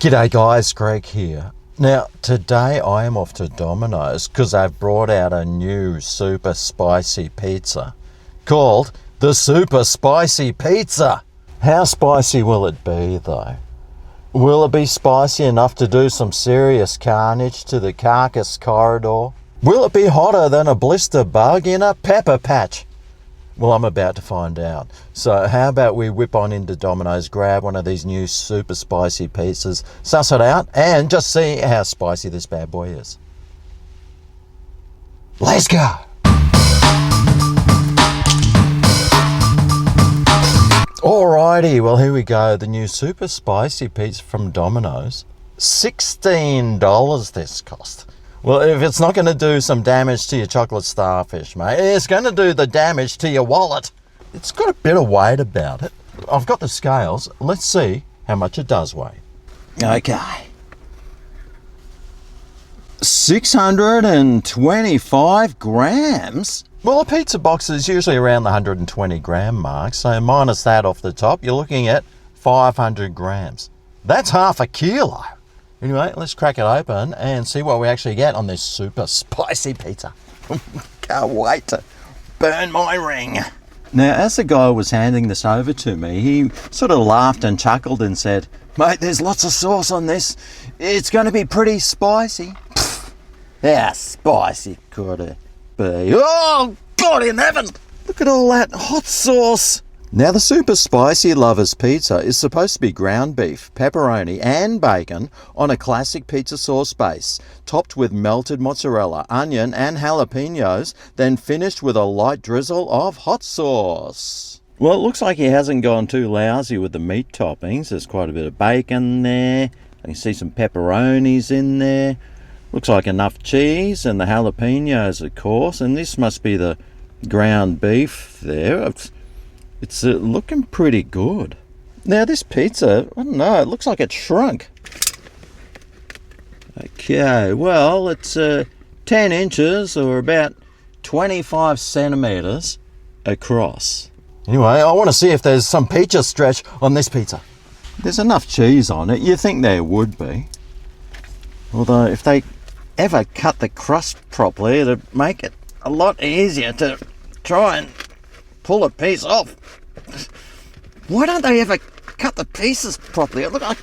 G'day guys, Greg here. Now today I am off to Domino's because they've brought out a new super spicy pizza called the Super Spicy Pizza. How spicy will it be though? Will it be spicy enough to do some serious carnage to the carcass corridor? Will it be hotter than a blister bug in a pepper patch? Well, I'm about to find out. So how about we whip on into Domino's, grab one of these new super spicy pizzas, suss it out, and just see how spicy this bad boy is. Let's go! Alrighty, well here we go. The new super spicy pizza from Domino's. $16 this cost. Well, if it's not going to do some damage to your chocolate starfish, mate, it's going to do the damage to your wallet. It's got a bit of weight about it. I've got the scales. Let's see how much it does weigh. Okay. 625 grams? Well, a pizza box is usually around the 120 gram mark, so minus that off the top, you're looking at 500 grams. That's half a kilo. Anyway, let's crack it open and see what we actually get on this super spicy pizza. Can't wait to burn my ring. Now, as the guy was handing this over to me, he sort of laughed and chuckled and said, "Mate, there's lots of sauce on this. It's going to be pretty spicy." How spicy could it be? Oh, God in heaven! Look at all that hot sauce. Now, the Super Spicy Lovers Pizza is supposed to be ground beef, pepperoni and bacon on a classic pizza sauce base, topped with melted mozzarella, onion and jalapenos, then finished with a light drizzle of hot sauce. Well, it looks like he hasn't gone too lousy with the meat toppings. There's quite a bit of bacon there. I can see some pepperonis in there. Looks like enough cheese and the jalapenos, of course, and this must be the ground beef there. It's looking pretty good. Now this pizza, I don't know, it looks like it's shrunk. Okay, well it's 10 inches or about 25 centimeters across. Anyway, I want to see if there's some pizza stretch on this pizza. There's enough cheese on it, you'd think there would be. Although if they ever cut the crust properly, it'd make it a lot easier to try and pull a piece off. Why don't they ever cut the pieces properly? Look, I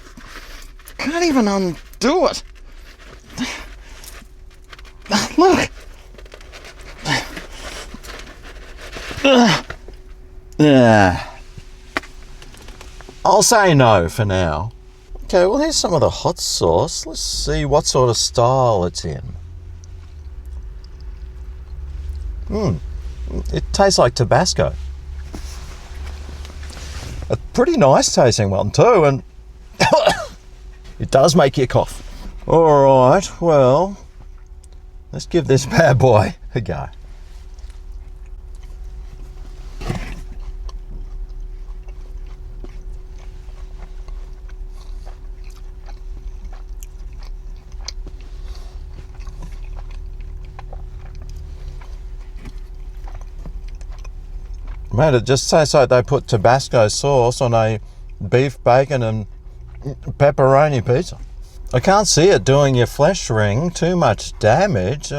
can't even undo it. Look. I'll say no for now. Okay, well here's some of the hot sauce. Let's see what sort of style it's in. It tastes like Tabasco. A pretty nice tasting one too, and it does make you cough. Alright, well, let's give this bad boy a go. Mate, it just tastes like they put Tabasco sauce on a beef, bacon and pepperoni pizza. I can't see it doing your flesh ring too much damage.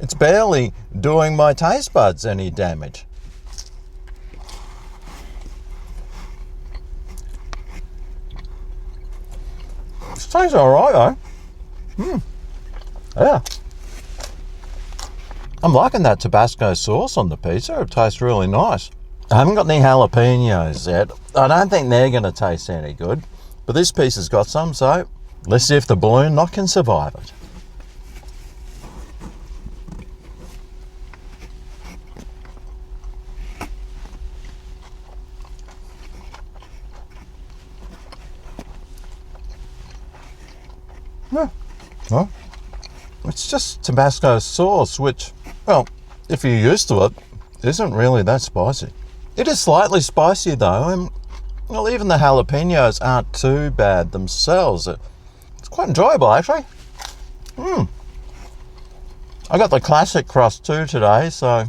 It's barely doing my taste buds any damage. It tastes alright though. Yeah. I'm liking that Tabasco sauce on the pizza. It tastes really nice. I haven't got any jalapenos yet. I don't think they're going to taste any good. But this piece has got some, so let's see if the balloon knot can survive it. Yeah. Well, it's just Tabasco sauce, which, well, if you're used to it, isn't really that spicy. It is slightly spicy though, and well, even the jalapenos aren't too bad themselves. It's quite enjoyable actually. I got the classic crust too today, so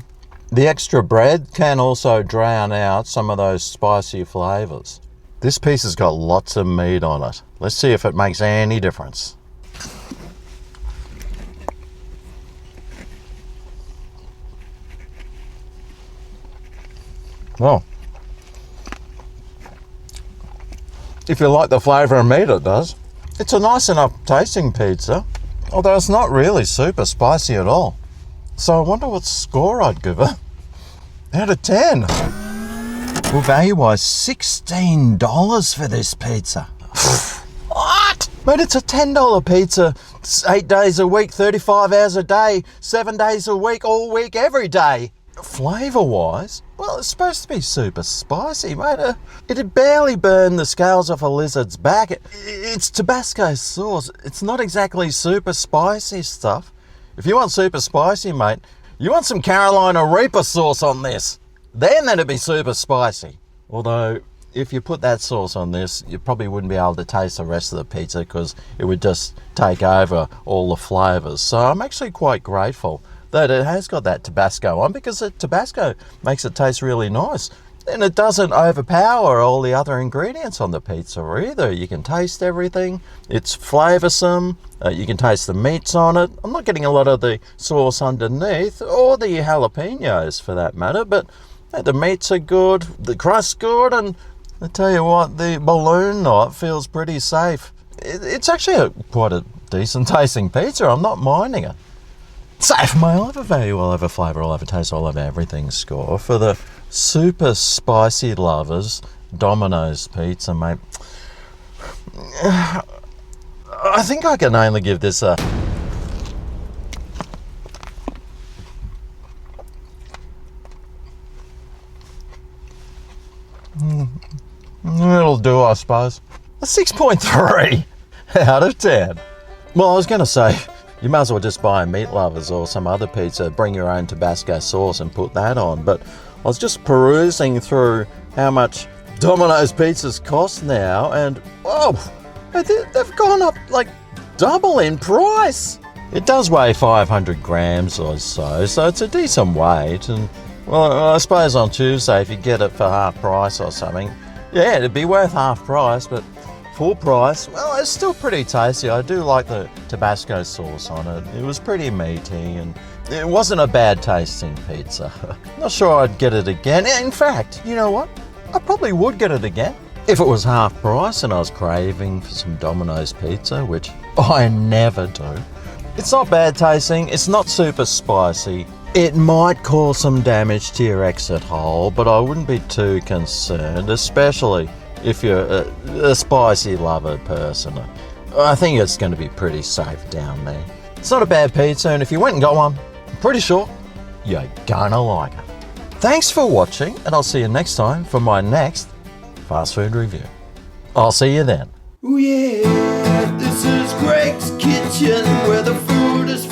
the extra bread can also drown out some of those spicy flavours. This piece has got lots of meat on it. Let's see if it makes any difference. Well, if you like the flavour of meat, it does. It's a nice enough tasting pizza, although it's not really super spicy at all. So I wonder what score I'd give it. Out of 10. Well, value-wise, $16 for this pizza. What? But it's a $10 pizza. It's 8 days a week, 35 hours a day, 7 days a week, all week, every day. Flavour-wise, well, it's supposed to be super spicy, mate. It'd barely burn the scales off a lizard's back. It's Tabasco sauce. It's not exactly super spicy stuff. If you want super spicy, mate, you want some Carolina Reaper sauce on this. Then it'd be super spicy. Although, if you put that sauce on this, you probably wouldn't be able to taste the rest of the pizza because it would just take over all the flavours. So I'm actually quite grateful that it has got that Tabasco on, because the Tabasco makes it taste really nice. And it doesn't overpower all the other ingredients on the pizza either. You can taste everything. It's flavoursome. You can taste the meats on it. I'm not getting a lot of the sauce underneath, or the jalapenos for that matter, but the meats are good, the crust's good, and I tell you what, the balloon knot feels pretty safe. It's actually quite a decent tasting pizza. I'm not minding it. Safe, mate. I'll have a value, I'll have a flavour, I'll have a taste, I'll have everything score for the super spicy lovers, Domino's pizza, mate. I think I can only give this a... It'll do, I suppose. A 6.3 out of 10. Well, I was going to say, you might as well just buy a Meat Lovers or some other pizza, bring your own Tabasco sauce and put that on. But I was just perusing through how much Domino's pizzas cost now, and oh, they've gone up like double in price. It does weigh 500 grams or so it's a decent weight. And well, I suppose on Tuesday, if you get it for half price or something, yeah, it'd be worth half price, but full price, well, it's still pretty tasty. I do like the Tabasco sauce on it. It was pretty meaty, and it wasn't a bad tasting pizza. Not sure I'd get it again. In fact, you know what? I probably would get it again if it was half price and I was craving for some Domino's pizza, which I never do. It's not bad tasting. It's not super spicy. It might cause some damage to your exit hole, but I wouldn't be too concerned, especially if you're a spicy lover person. I think it's going to be pretty safe down there. It's not a bad pizza, and if you went and got one, I'm pretty sure you're gonna like it. Thanks for watching, and I'll see you next time for my next fast food review. I'll see you then. Ooh yeah, this is Greg's Kitchen, where the food is